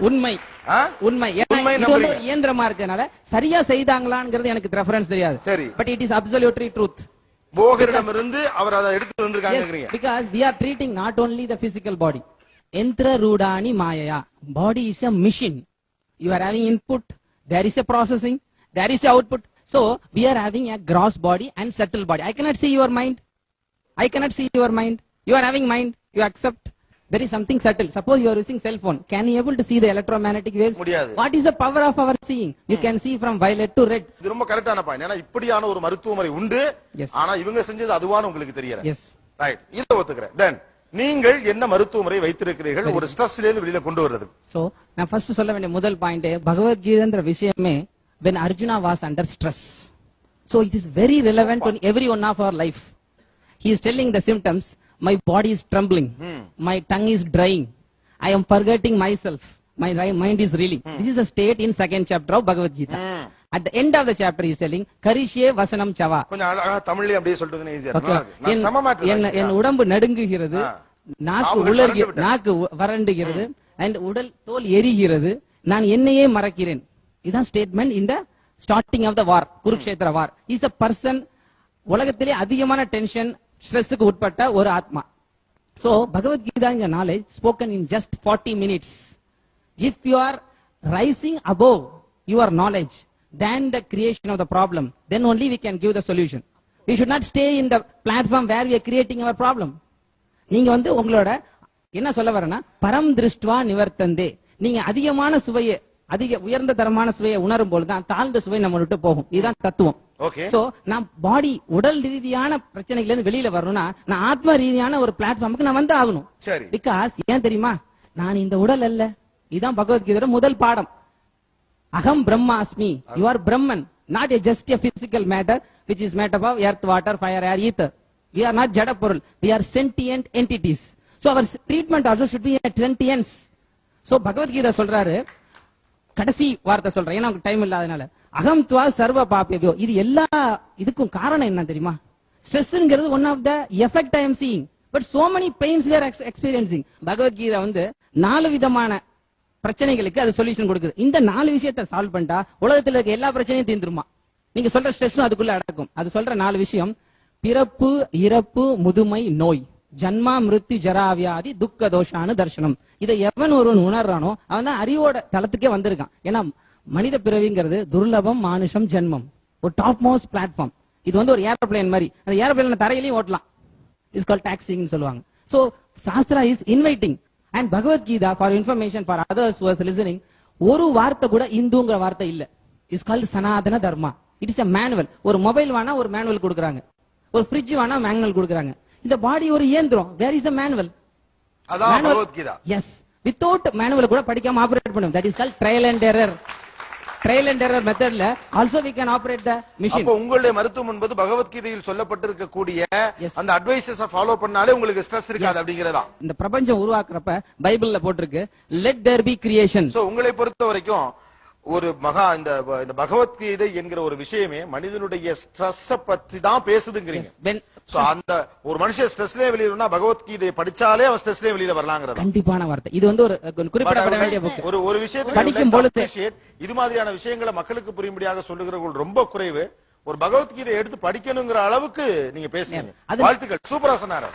உண்மை உண்மை இது வந்து ஒரு இயந்திரமா இருக்கனால சரியா செய்தாங்களாங்கிறது எனக்கு ரெஃபரன்ஸ் தெரியாது. சரி, but it is absolutely truth. போகரிடமிருந்து அவர் அதை எடுத்து வந்திருக்காங்க. Because we are treating not only the physical body. Entra rudani mayaya. Body is a machine. You are having input, there is a processing, there is a output. So we are having a gross body and subtle body. I cannot see your mind. I cannot see your mind. You are having mind. You accept. There is something subtle. Suppose you are using cell phone. Can you able to see the electromagnetic waves? What is the power of our seeing? You can see from violet to red. இது ரொம்ப கரெக்டான point. ஏனா இப்படியான ஒரு மருத்துவ முறை உண்டு. ஆனா இவங்க செஞ்சது அதுவான உங்களுக்கு தெரியல. Yes. ரைட். இத ஒத்துக்கறேன். Then நீங்கள் என்ன மருத்துவ முறை வைத்திருக்கிறீர்கள் ஒரு ஸ்ட்ரெஸ்ல இருந்து வெளியில கொண்டு வரது? So நான் ஃபர்ஸ்ட் சொல்ல வேண்டிய முதல் பாயிண்ட் பகவத்கீதைன்ற விஷயமே when Arjuna was under stress. So it is very relevant to every one of our life. He is telling the symptoms. My body is trembling. My tongue is drying. I am forgetting myself. My mind is reeling. This is a state in second chapter of Bhagavad Gita. At the end of the chapter he is telling Karishye Vasanam Chava. கொஞ்சம் அழகா தமிழ்ல அப்படியே சொல்றதுனா ஈஸியா இருக்கும். நான் சமமாட்டல. என் உடம்பு நடுங்குகிறது. நாக்கு வறண்டுகிறது and உடல் தோல் எரிகிறது. நான் என்னையே மறக்கிறேன். இதான் statement in the starting of the war. Kurukshetra war. He is a person உலகத்திலே அதிகமான டென்ஷன் ஸ்ட்ரெஸ்க்கு உட்பட்ட ஒரு ஆத்மா. So Bhagavad Gita knowledge spoken in just 40 minutes. If you are rising above your knowledge than the creation of the problem, then only we can give the solution. We should not stay in the platform where we are creating our problem. நீங்க வந்து உங்களோட என்ன சொல்ல வரேன்னா பரம் திருஷ்டுவா நிவர்த்தந்தே. நீங்க அதிகமான சுவையை அதிக உயர்ந்த தரமான சுவையை உணரும் பொழுதுதான் தாழ்ந்த சுவை நம்ம விட்டு போகும். இதுதான் தத்துவம். சோ நான் பாடி உடல் ரீதியான பிரச்சனைகள் இருந்து வெளியில வரணும்னா நான் ஆத்ம ரீதியான ஒரு பிளாட்ஃபார்முக்கு நான் வந்து ஆகணும். பிகாஸ் ஏன் தெரியுமா, நான் இந்த உடல் அல்ல. இதுதான் பகவத்கீதையோட முதல் பாடம். அகம் பிரம்மாஸ்மி. You are Brahman, not a just a physical matter which is made up of earth, water, fire, air, ether. We are not jada பொருள். We are sentient entities. So our treatment also should be a sentience. So Bhagavad Gita சொல்றாரு, கடைசி வார்த்தை சொல்றேன் ஏன்னா time இல்லாதனால, அகம் துவா சர்வ பாபியோ. இது எல்லா இதுக்கும் காரணம் என்ன தெரியுமா? ஸ்ட்ரெஸ்ங்கிறது one of the effect I am seeing, but so many pains we are experiencing. Bhagavad Gita வந்து 4 விதமான பிரச்சனைகளுக்கு அது சொல்யூஷன் கொடுக்குது. இந்த 4 விஷயத்தை சால்வ் பண்ணிட்டா உலகத்துல இருக்க எல்லா பிரச்சனையும் தீர்ந்துருமா? நீங்க சொல்ற ஸ்ட்ரெஸ்ஸும் அதுக்குள்ள அடக்கும். அது சொல்ற 4 விஷயம்: பிறப்பு, இறப்பு, முதுமை, நோய், ஜன்மா, மிருத்யு, ஜராவியாதி, துக்க தோஷானு தர்சனம். இதை எவன் ஒருவன் உணர்றானோ அவன் தான் அறிவோட தளத்துக்கே வந்திருக்கான். ஏன்னா மனித பிறவிங்கிறது துர்லபம், மானுஷம், ஜென்மம், ஒரு டாப் மோஸ்ட் பிளாட்ஃபார்ம். இது வந்து ஒரு ஏரோப்ளேன் மாதிரி. அந்த ஏரோப்ளேன் தரையிலையும் ஓட்டலாம். இஸ் கால்ட் டாக்ஸிங் சொல்லுவாங்க. So Sastra is inviting. And Bhagavad Gita for information for others who are listening, ஒரு வார்த்தை கூட இந்துங்கிற வார்த்தை இல்ல. Is called Sanatana Dharma. It is a manual. ஒரு மொபைல் வேணா ஒரு மேனுவல் கொடுக்குறாங்க, ஒரு ஃப்ரிட்ஜ் வேணா மேனுவல் கொடுக்குறாங்க. இந்த பாடி ஒரு இயந்திரம். Where is a manual? அதான் பகவத்கீதா. எஸ், வித்தவுட் மேனுவல் கூட படிக்காம ஆபரேட் பண்ணும். That is called trial and error. Trial and error மெத்தட்ல also we can operate the machine. அப்ப உங்களுடைய மருத்துவம் என்பது பகவத்கீதையில் சொல்லப்பட்டிருக்க கூடிய அந்த அட்வைசஸ் ஃபாலோ பண்ணாலே உங்களுக்கு ஸ்ட்ரெஸ் இருக்காது அப்படிங்கறதா? இந்த பிரபஞ்சம் உருவாக்குறப்ப பைபிள்ல போட்டிருக்கு let there be creation. So உங்களை பொறுத்த வரைக்கும் ஒரு இந்த பகவத்கீதை என்கிற ஒரு விஷயமே மனிதனுடைய ஸ்ட்ரெஸ் பத்தி தான் பேசுதுங்கிறீங்க. சோ அந்த ஒரு மனுஷன் ஸ்ட்ரெஸ்லயே வெளியிடணும்னா பகவத்கீதையை படிச்சாலே அவன் ஸ்ட்ரெஸ்லயே வெளியில வரலாங்கிறது கண்டிப்பான வார்த்தை. இது வந்து ஒரு குறிப்பிடப்பட வேண்டிய புக். ஒரு விஷயத்தை படிக்கும் பொழுது இது மாதிரியான விஷயங்களை மக்களுக்கு புரியும்படியாக சொல்லுகிறவர்கள் ரொம்ப குறைவு. ஒரு பகவத்கீதை எடுத்து படிக்கணுங்கிற அளவுக்கு நீங்க பேசுறீங்க. வாழ்த்துக்கள், சூப்பரா சொன்னாரு.